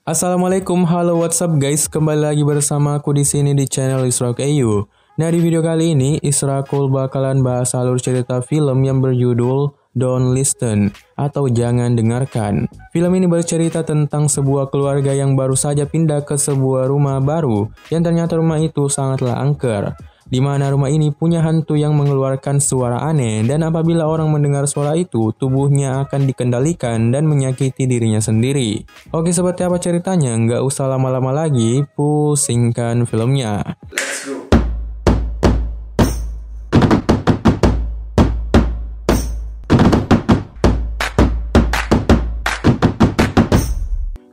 Assalamualaikum, halo what's up guys, kembali lagi bersama aku di sini di channel Israk EU. Nah di video kali ini Israkul bakalan bahas alur cerita film yang berjudul Don't Listen atau Jangan Dengarkan. Film ini bercerita tentang sebuah keluarga yang baru saja pindah ke sebuah rumah baru yang ternyata rumah itu sangatlah angker. Di mana rumah ini punya hantu yang mengeluarkan suara aneh dan apabila orang mendengar suara itu, tubuhnya akan dikendalikan dan menyakiti dirinya sendiri. Oke, seperti apa ceritanya? Nggak usah lama-lama lagi, pusingkan filmnya. Let's go.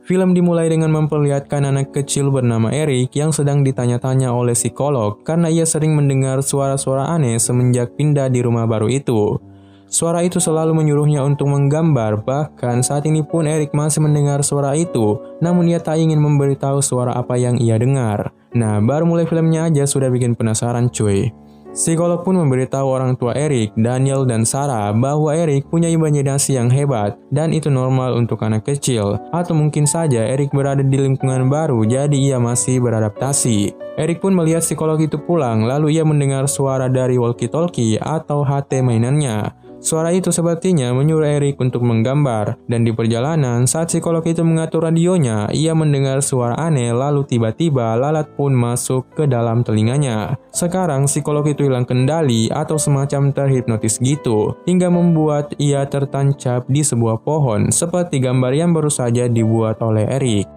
Film dimulai dengan memperlihatkan anak kecil bernama Eric yang sedang ditanya-tanya oleh psikolog karena ia sering mendengar suara-suara aneh semenjak pindah di rumah baru itu. Suara itu selalu menyuruhnya untuk menggambar, bahkan saat ini pun Eric masih mendengar suara itu, namun ia tak ingin memberitahu suara apa yang ia dengar. Nah, baru mulai filmnya aja sudah bikin penasaran cuy. Psikolog pun memberitahu orang tua Eric, Daniel dan Sarah bahwa Eric punya imajinasi yang hebat dan itu normal untuk anak kecil. Atau mungkin saja Eric berada di lingkungan baru jadi ia masih beradaptasi. Eric pun melihat psikolog itu pulang lalu ia mendengar suara dari walkie-talkie atau HT mainannya. Suara itu sepertinya menyuruh Eric untuk menggambar, dan di perjalanan saat psikolog itu mengatur radionya, ia mendengar suara aneh lalu tiba-tiba lalat pun masuk ke dalam telinganya. Sekarang psikolog itu hilang kendali atau semacam terhipnotis gitu, hingga membuat ia tertancap di sebuah pohon seperti gambar yang baru saja dibuat oleh Eric.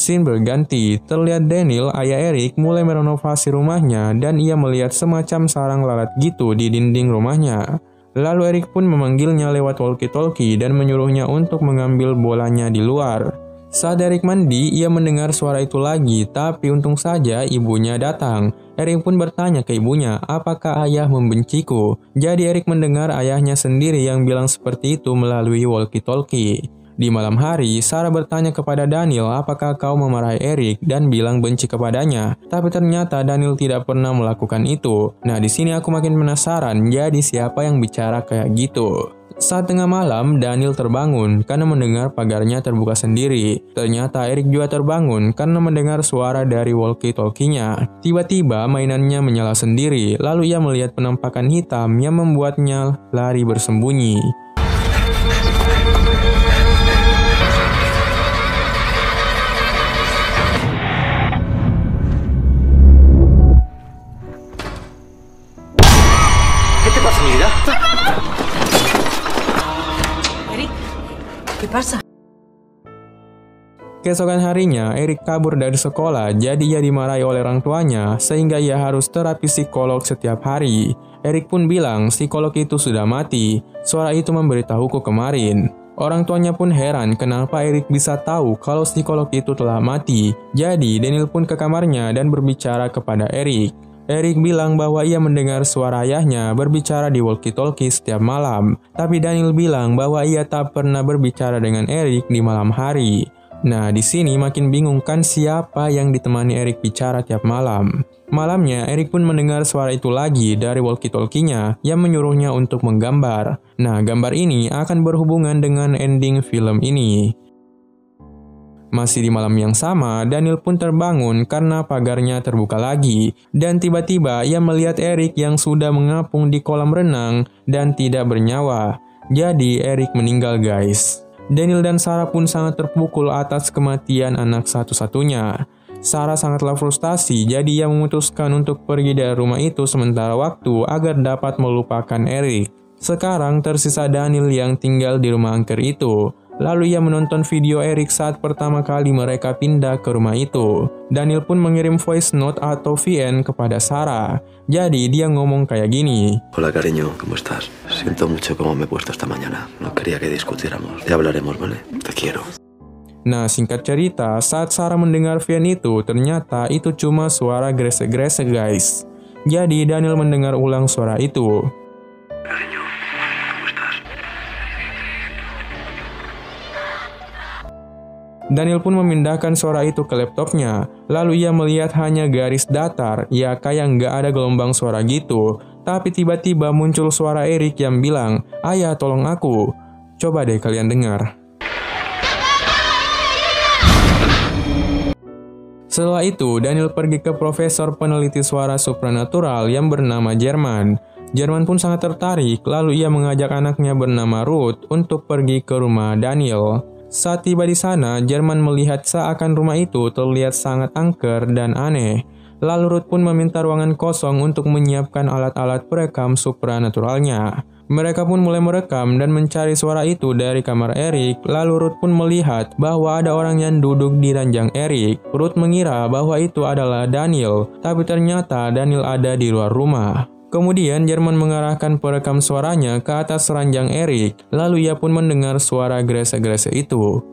Scene berganti, terlihat Daniel, ayah Eric, mulai merenovasi rumahnya dan ia melihat semacam sarang lalat gitu di dinding rumahnya. Lalu Eric pun memanggilnya lewat walkie-talkie dan menyuruhnya untuk mengambil bolanya di luar. Saat Eric mandi, ia mendengar suara itu lagi, tapi untung saja ibunya datang. Eric pun bertanya ke ibunya, apakah ayah membenciku? Jadi Eric mendengar ayahnya sendiri yang bilang seperti itu melalui walkie-talkie. Di malam hari, Sarah bertanya kepada Daniel apakah kau memarahi Eric dan bilang benci kepadanya. Tapi ternyata Daniel tidak pernah melakukan itu. Nah, di sini aku makin penasaran, jadi siapa yang bicara kayak gitu? Saat tengah malam, Daniel terbangun karena mendengar pagarnya terbuka sendiri. Ternyata Eric juga terbangun karena mendengar suara dari walkie-talkie-nya. Tiba-tiba mainannya menyala sendiri, lalu ia melihat penampakan hitam yang membuatnya lari bersembunyi. Keesokan harinya, Eric kabur dari sekolah, jadi ia dimarahi oleh orang tuanya, sehingga ia harus terapi psikolog setiap hari. Eric pun bilang psikolog itu sudah mati, suara itu memberitahuku kemarin. Orang tuanya pun heran kenapa Eric bisa tahu kalau psikolog itu telah mati. Jadi Daniel pun ke kamarnya dan berbicara kepada Eric. Eric bilang bahwa ia mendengar suara ayahnya berbicara di walkie-talkie setiap malam. Tapi Daniel bilang bahwa ia tak pernah berbicara dengan Eric di malam hari. Nah, di sini makin bingung kan siapa yang ditemani Eric bicara tiap malam. Malamnya, Eric pun mendengar suara itu lagi dari walkie-talkie-nya yang menyuruhnya untuk menggambar. Nah, gambar ini akan berhubungan dengan ending film ini. Masih di malam yang sama, Daniel pun terbangun karena pagarnya terbuka lagi. Dan tiba-tiba ia melihat Eric yang sudah mengapung di kolam renang dan tidak bernyawa. Jadi Eric meninggal guys. Daniel dan Sarah pun sangat terpukul atas kematian anak satu-satunya. Sarah sangatlah frustasi, jadi ia memutuskan untuk pergi dari rumah itu sementara waktu agar dapat melupakan Eric. Sekarang tersisa Daniel yang tinggal di rumah angker itu. Lalu ia menonton video Eric saat pertama kali mereka pindah ke rumah itu. Daniel pun mengirim voice note atau VN kepada Sarah. Jadi dia ngomong kayak gini. Hola cariño, ¿cómo estás? Siento mucho cómo me he puesto esta mañana. No quería que discutiéramos. Ya hablaremos, ¿vale? Te quiero. Nah, singkat cerita, saat Sarah mendengar VN itu, ternyata itu cuma suara gresek-gresek guys. Jadi Daniel mendengar ulang suara itu. Cariño, ¿cómo estás? Daniel pun memindahkan suara itu ke laptopnya. Lalu ia melihat hanya garis datar, ya kayak nggak ada gelombang suara gitu. Tapi tiba-tiba muncul suara Erik yang bilang, "Ayah, tolong aku." Coba deh kalian dengar. Setelah itu, Daniel pergi ke profesor peneliti suara supranatural yang bernama Jerman. Jerman pun sangat tertarik, lalu ia mengajak anaknya bernama Ruth untuk pergi ke rumah Daniel. Saat tiba di sana, Jerman melihat seakan rumah itu terlihat sangat angker dan aneh. Lalu Ruth pun meminta ruangan kosong untuk menyiapkan alat-alat perekam supranaturalnya. Mereka pun mulai merekam dan mencari suara itu dari kamar Erik. Lalu Ruth pun melihat bahwa ada orang yang duduk di ranjang Erik. Ruth mengira bahwa itu adalah Daniel, tapi ternyata Daniel ada di luar rumah. Kemudian Jerman mengarahkan perekam suaranya ke atas ranjang Erik. Lalu ia pun mendengar suara gresek-gresek itu.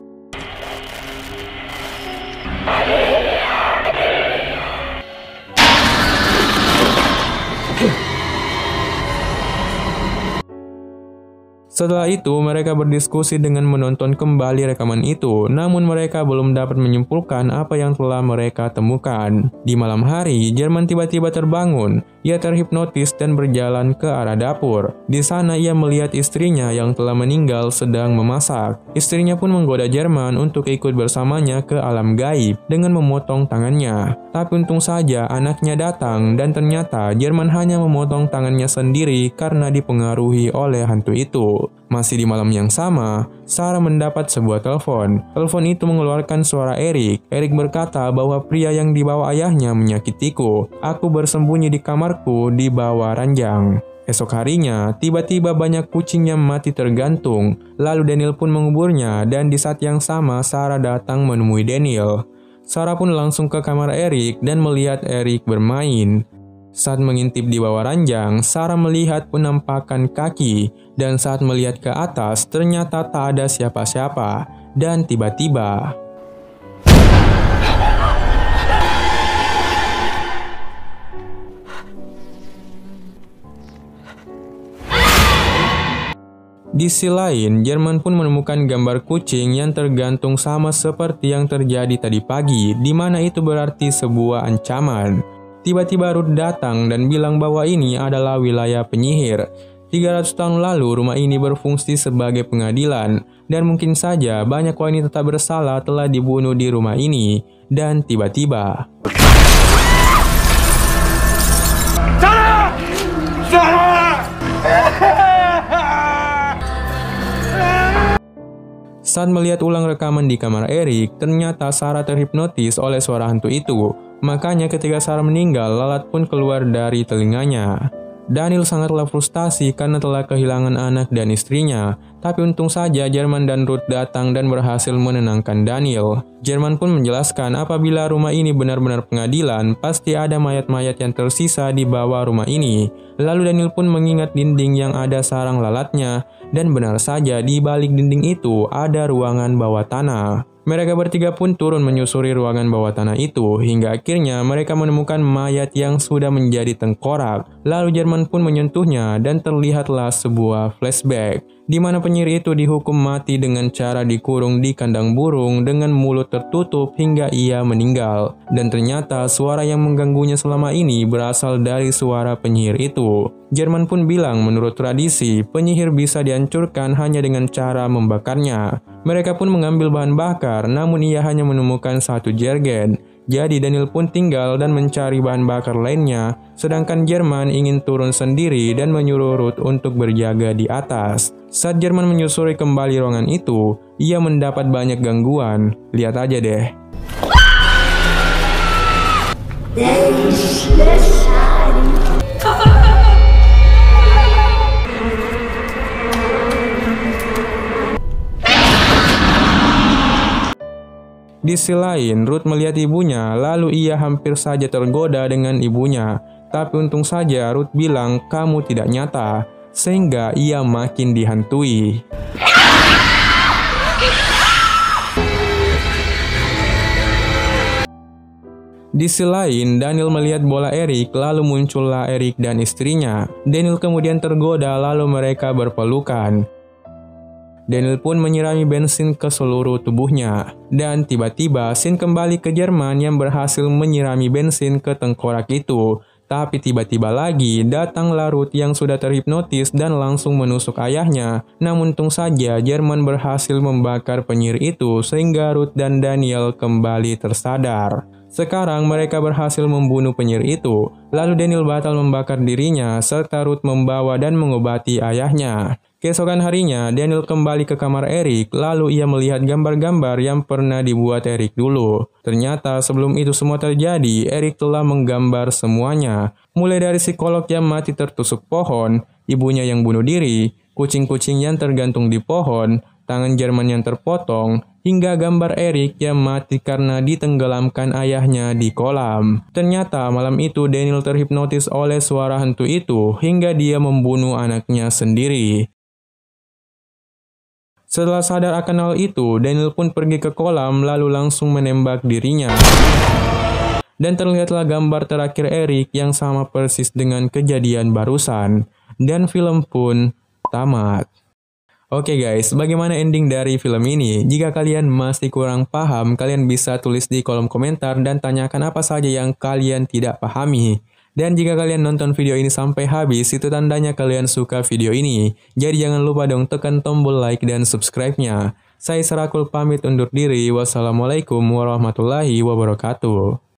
Setelah itu, mereka berdiskusi dengan menonton kembali rekaman itu, namun mereka belum dapat menyimpulkan apa yang telah mereka temukan. Di malam hari, Jerman tiba-tiba terbangun. Ia terhipnotis dan berjalan ke arah dapur. Di sana ia melihat istrinya yang telah meninggal sedang memasak. Istrinya pun menggoda Jerman untuk ikut bersamanya ke alam gaib dengan memotong tangannya. Tapi untung saja anaknya datang dan ternyata Jerman hanya memotong tangannya sendiri karena dipengaruhi oleh hantu itu. Masih di malam yang sama, Sarah mendapat sebuah telepon. Telepon itu mengeluarkan suara Erik. Erik berkata bahwa pria yang dibawa ayahnya menyakitiku. Aku bersembunyi di kamarku di bawah ranjang. Esok harinya, tiba-tiba banyak kucing yang mati tergantung. Lalu Daniel pun menguburnya dan di saat yang sama Sarah datang menemui Daniel. Sarah pun langsung ke kamar Erik dan melihat Erik bermain. Saat mengintip di bawah ranjang, Sarah melihat penampakan kaki, dan saat melihat ke atas, ternyata tak ada siapa-siapa, dan tiba-tiba di sisi lain, Jerman pun menemukan gambar kucing yang tergantung sama seperti yang terjadi tadi pagi, di mana itu berarti sebuah ancaman. Tiba-tiba Ruth datang dan bilang bahwa ini adalah wilayah penyihir. 300 tahun lalu rumah ini berfungsi sebagai pengadilan dan mungkin saja banyak wanita tak bersalah telah dibunuh di rumah ini. Dan tiba-tiba saat melihat ulang rekaman di kamar Erik, ternyata Sarah terhipnotis oleh suara hantu itu. Makanya ketika Sarah meninggal, lalat pun keluar dari telinganya. Daniel sangatlah frustasi karena telah kehilangan anak dan istrinya. Tapi untung saja Jerman dan Ruth datang dan berhasil menenangkan Daniel. Jerman pun menjelaskan apabila rumah ini benar-benar pengadilan, pasti ada mayat-mayat yang tersisa di bawah rumah ini. Lalu Daniel pun mengingat dinding yang ada sarang lalatnya. Dan benar saja di balik dinding itu ada ruangan bawah tanah. Mereka bertiga pun turun menyusuri ruangan bawah tanah itu, hingga akhirnya mereka menemukan mayat yang sudah menjadi tengkorak. Lalu Jerman pun menyentuhnya dan terlihatlah sebuah flashback, di mana penyihir itu dihukum mati dengan cara dikurung di kandang burung dengan mulut tertutup hingga ia meninggal. Dan ternyata suara yang mengganggunya selama ini berasal dari suara penyihir itu. Jerman pun bilang menurut tradisi, penyihir bisa dihancurkan hanya dengan cara membakarnya. Mereka pun mengambil bahan bakar, namun ia hanya menemukan satu jergen. Jadi Daniel pun tinggal dan mencari bahan bakar lainnya, sedangkan Jerman ingin turun sendiri dan menyuruh Ruth untuk berjaga di atas. Saat Jerman menyusuri kembali ruangan itu, ia mendapat banyak gangguan. Lihat aja deh. Di sisi lain, Ruth melihat ibunya, lalu ia hampir saja tergoda dengan ibunya. Tapi untung saja Ruth bilang kamu tidak nyata, sehingga ia makin dihantui. Di sisi lain, Daniel melihat bola Erik, lalu muncullah Erik dan istrinya. Daniel kemudian tergoda, lalu mereka berpelukan. Daniel pun menyirami bensin ke seluruh tubuhnya. Dan tiba-tiba Sin kembali ke Jerman yang berhasil menyirami bensin ke tengkorak itu. Tapi tiba-tiba lagi datanglah Ruth yang sudah terhipnotis dan langsung menusuk ayahnya. Namun untung saja Jerman berhasil membakar penyihir itu sehingga Ruth dan Daniel kembali tersadar. Sekarang mereka berhasil membunuh penyihir itu. Lalu Daniel batal membakar dirinya serta Ruth membawa dan mengobati ayahnya. Keesokan harinya, Daniel kembali ke kamar Eric, lalu ia melihat gambar-gambar yang pernah dibuat Eric dulu. Ternyata sebelum itu semua terjadi, Eric telah menggambar semuanya. Mulai dari psikolog yang mati tertusuk pohon, ibunya yang bunuh diri, kucing-kucing yang tergantung di pohon, tangan Jerman yang terpotong, hingga gambar Eric yang mati karena ditenggelamkan ayahnya di kolam. Ternyata malam itu Daniel terhipnotis oleh suara hantu itu hingga dia membunuh anaknya sendiri. Setelah sadar akan hal itu, Daniel pun pergi ke kolam lalu langsung menembak dirinya. Dan terlihatlah gambar terakhir Eric yang sama persis dengan kejadian barusan. Dan film pun tamat. Oke guys, bagaimana ending dari film ini? Jika kalian masih kurang paham, kalian bisa tulis di kolom komentar dan tanyakan apa saja yang kalian tidak pahami. Dan jika kalian nonton video ini sampai habis, itu tandanya kalian suka video ini. Jadi jangan lupa dong tekan tombol like dan subscribe-nya. Saya Serakul pamit undur diri. Wassalamualaikum warahmatullahi wabarakatuh.